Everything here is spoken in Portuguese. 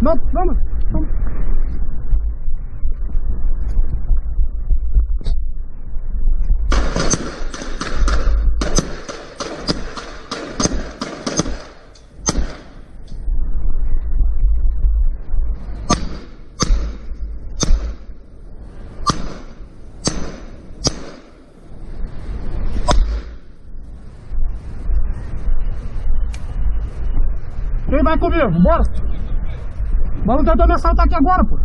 Não, vamos. Quem vai comigo? Bora! O maluco tentou me assaltar aqui agora, pô.